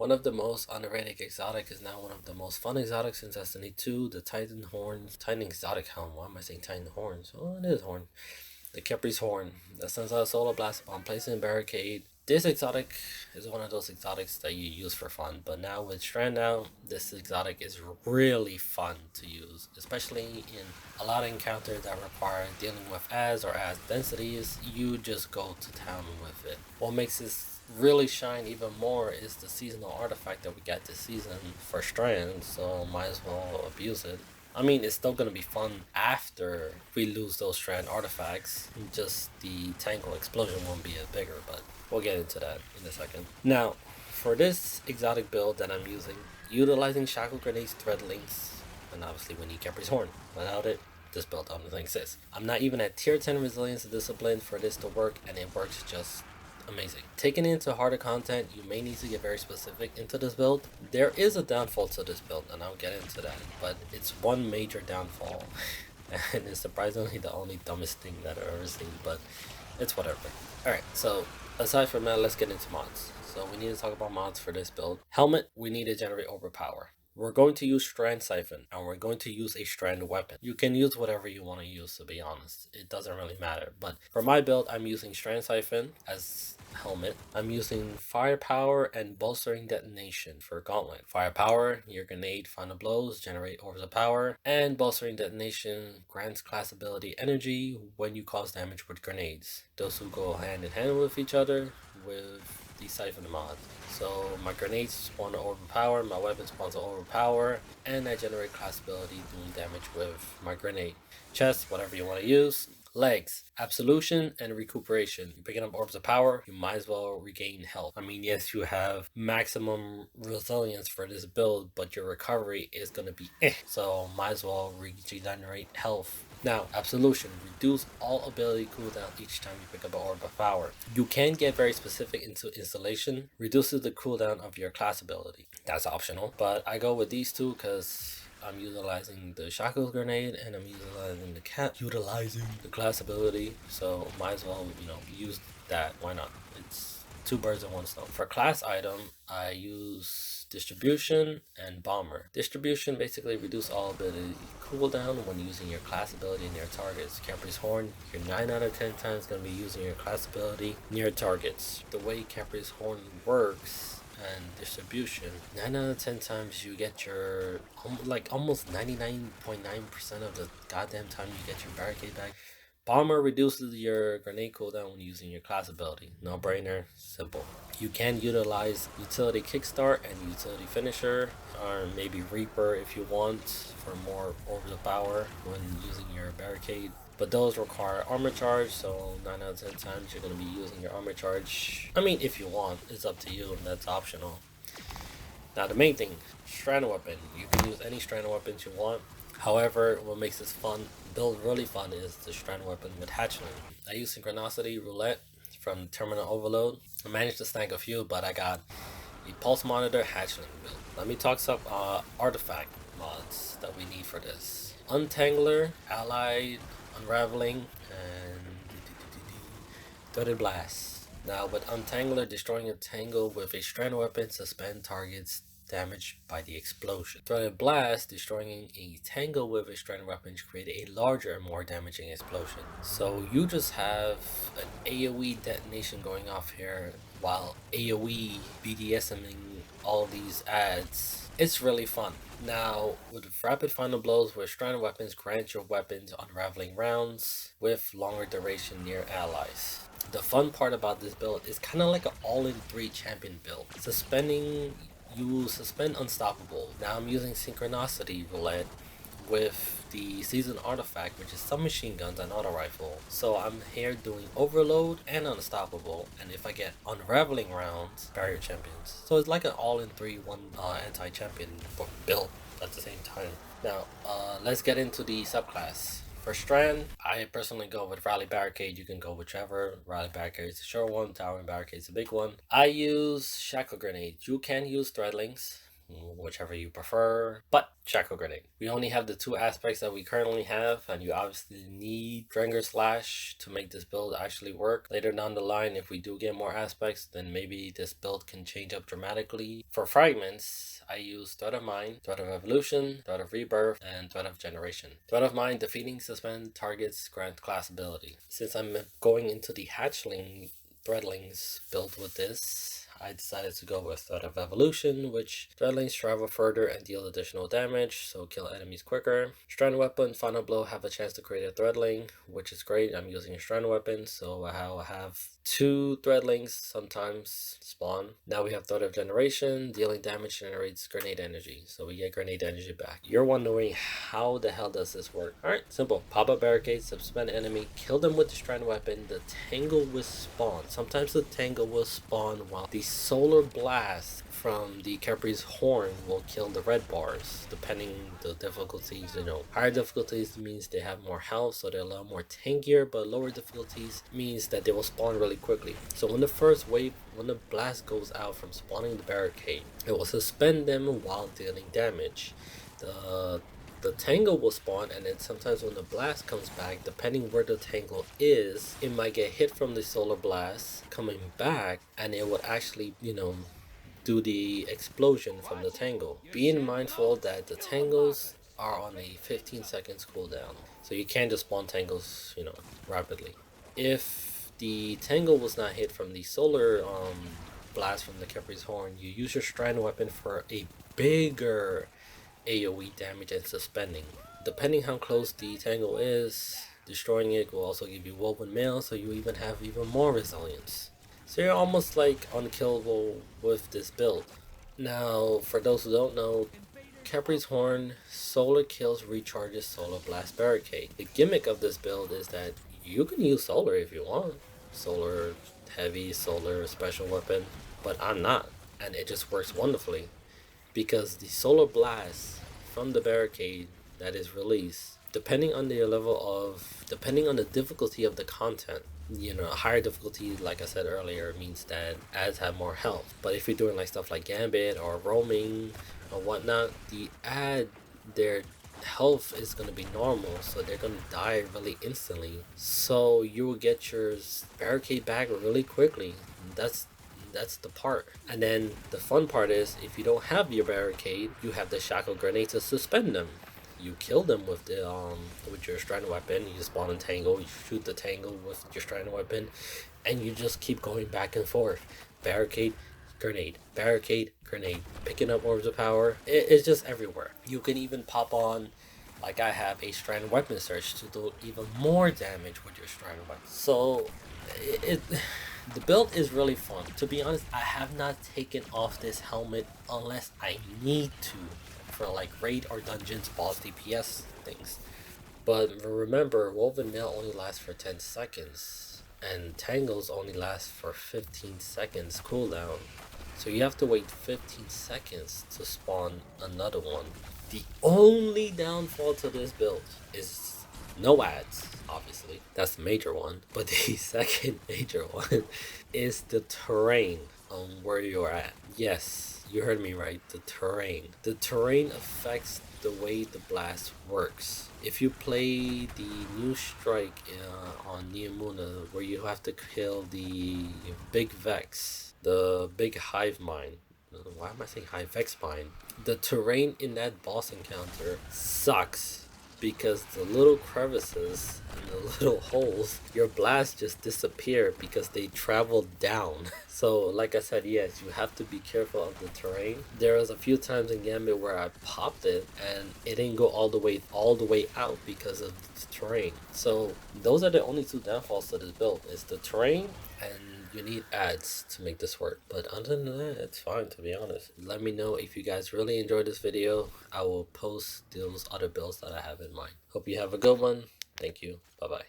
One of the most underrated exotic is now one of the most fun exotics in Destiny 2, the Titan Horns. Titan Exotic Helm. Why am I saying Titan Horns? Oh, it is Horn. The Khepri's Horn that sends out a solar blast upon placing a barricade. This exotic is one of those exotics that you use for fun, but now with Strand out, this exotic is really fun to use, especially in a lot of encounters that require dealing with ads or as densities. You just go to town with it. What makes this really shine even more is the seasonal artifact that we got this season for Strand, so might as well abuse it. I mean, it's still gonna be fun after we lose those Strand artifacts. Just the Tangle explosion won't be as bigger, but we'll get into that in a second. Now, for this exotic build that I'm using, utilizing shackle grenades, threadlings, and obviously we need Khepri's Horn. Without it, this build doesn't exist. I'm not even at tier 10 resilience and discipline for this to work, and it works just amazing. Taking it into harder content, you may need to get very specific into this build. There is a downfall to this build, and I'll get into that, but it's one major downfall, and it's surprisingly the only dumbest thing that I've ever seen, but it's whatever. Alright, so aside from that, let's get into mods. So we need to talk about mods for this build. Helmet, we need to generate overpower. We're going to use Strand Siphon, and we're going to use a Strand weapon. You can use whatever you want to use, to be honest. It doesn't really matter. But for my build, I'm using Strand Siphon as helmet. I'm using Firepower and Bolstering Detonation for Gauntlet. Firepower, your grenade final blows, generate orbs of power, and Bolstering Detonation grants class ability energy when you cause damage with grenades. Those who go hand in hand with each other with the Siphon mod. So my grenades spawn to overpower, my weapons spawn to overpower, and I generate class ability doing damage with my grenade. Chest, whatever you want to use. Legs, absolution and recuperation. You're picking up orbs of power, you might as well regain health. I mean, yes, you have maximum resilience for this build, but your recovery is going to be so might as well regenerate health. Now, Absolution. Reduce all ability cooldown each time you pick up an Orb of Power. You can get very specific into installation. Reduces the cooldown of your class ability. That's optional. But I go with these two because I'm utilizing the shackle grenade and I'm utilizing the class ability. So might as well, use that. Why not? It's two birds in one stone. For class item, I use distribution and bomber. Distribution basically reduce all ability cooldown when using your class ability near targets. Khepri's Horn, you're 9 out of 10 times going to be using your class ability near targets. The way Khepri's Horn works and distribution, 9 out of 10 times you get your, like almost 99.9% of the goddamn time you get your barricade back. Bomber reduces your grenade cooldown when using your class ability. No brainer, simple. You can utilize utility kickstart and utility finisher, or maybe Reaper if you want for more orbs of power when using your barricade. But those require armor charge, so 9 out of 10 times you're going to be using your armor charge. I mean, if you want, it's up to you, and that's optional. Now the main thing, strand weapon. You can use any strand weapons you want. However, what makes this build really fun is the strand weapon with hatchling. I use Synchronicity Roulette from Terminal Overload. I managed to snag a few, but I got a Pulse Monitor hatchling build. Let me talk some artifact mods that we need for this. Untangler, Allied, Unraveling, and Threaded Blast. Now with Untangler, destroying a tangle with a strand weapon, suspend targets damaged by the explosion. Threaded Blast, destroying a tangle with a strand weapon to create a larger and more damaging explosion. So you just have an AoE detonation going off here while AoE BDSMing all these ads. It's really fun. Now, with rapid final blows where strand weapons grant your weapons unraveling rounds with longer duration near allies. The fun part about this build is kind of like an all-in-3 champion build. You suspend Unstoppable. Now I'm using Synchronicity Roulette with the Season Artifact, which is submachine guns and auto rifle. So I'm here doing Overload and Unstoppable, and if I get Unraveling rounds, Barrier Champions. So it's like an all-in-3 one anti-champion build at the same time. Now, let's get into the subclass. For Strand, I personally go with Rally Barricade. You can go whichever. Rally Barricade is a short one, Towering Barricade is a big one. I use Shackle Grenade. You can use Threadlings, whichever you prefer. But shackle grenade. We only have the two aspects that we currently have, and you obviously need Dranger Slash to make this build actually work. Later down the line, if we do get more aspects, then maybe this build can change up dramatically. For fragments, I use Thread of Mind, Thread of Evolution, Thread of Rebirth, and Thread of Generation. Thread of Mind, defeating suspend targets grant class ability. Since I'm going into the hatchling threadlings built with this, I decided to go with Thread of Evolution, which threadlings travel further and deal additional damage, so kill enemies quicker. Strand Weapon, Final Blow have a chance to create a threadling, which is great. I'm using a Strand Weapon, so I'll have 2 threadlings sometimes spawn. Now we have Thread of Generation, dealing damage generates grenade energy, so we get grenade energy back. You're wondering, how the hell does this work? Alright, simple. Pop up barricade, suspend enemy, kill them with the Strand Weapon, the tangle will spawn. Sometimes the tangle will spawn while the solar blast from the Khepri's horn will kill the red bars, depending the difficulties. Higher difficulties means they have more health, so they're a lot more tankier, but lower difficulties means that they will spawn really quickly. So when the first wave, when the blast goes out from spawning the barricade, it will suspend them while dealing damage. The tangle will spawn, and then sometimes when the blast comes back, depending where the tangle is, it might get hit from the solar blast coming back, and it would actually, do the explosion from the tangle. Being mindful that the tangles are on a 15 seconds cooldown, so you can't just spawn tangles, rapidly. If the tangle was not hit from the solar blast from the Khepri's horn, you use your Strand Weapon for a bigger AoE damage and suspending. Depending how close the tangle is, destroying it will also give you woven mail, so you even have even more resilience. So you're almost like unkillable with this build. Now, for those who don't know, Khepri's horn solar kills recharges solar blast barricade. The gimmick of this build is that you can use solar if you want. Solar heavy, solar special weapon, but I'm not, and it just works wonderfully. Because the solar blast from the barricade that is released, depending on the difficulty of the content, higher difficulty, like I said earlier, means that ads have more health. But if you're doing like stuff like Gambit or roaming or whatnot, their health is going to be normal, so they're going to die really instantly. So you will get your barricade back really quickly. That's the part. And then the fun part is, if you don't have your barricade, you have the shackle grenade to suspend them. You kill them with your Strand Weapon. You spawn a tangle, you shoot the tangle with your Strand Weapon, and you just keep going back and forth. Barricade, grenade, barricade, grenade, picking up orbs of power. It's just everywhere. You can even pop on, like I have, a Strand Weapon search to do even more damage with your Strand Weapon. So the build is really fun. To be honest, I have not taken off this helmet unless I need to for like raid or dungeons, boss DPS things. But remember, woven mail only lasts for 10 seconds, and tangles only last for 15 seconds cooldown. So you have to wait 15 seconds to spawn another one. The only downfall to this build is no ads, obviously. That's the major one. But the second major one is the terrain on where you're at. Yes, you heard me right. The terrain. The terrain affects the way the blast works. If you play the new strike on Neomuna, where you have to kill the big Vex, the big hive mine. Why am I saying hive Vex mine? The terrain in that boss encounter sucks, because the little crevices and the little holes, your blasts just disappear because they travel down. So like I said, yes, you have to be careful of the terrain. There was a few times in Gambit where I popped it and it didn't go all the way out because of the terrain. So those are the only two downfalls to this build. It's the terrain, and you need ads to make this work. But other than that, it's fine, to be honest. Let me know if you guys really enjoyed this video. I will post those other builds that I have in mind. Hope you have a good one. Thank you. Bye bye.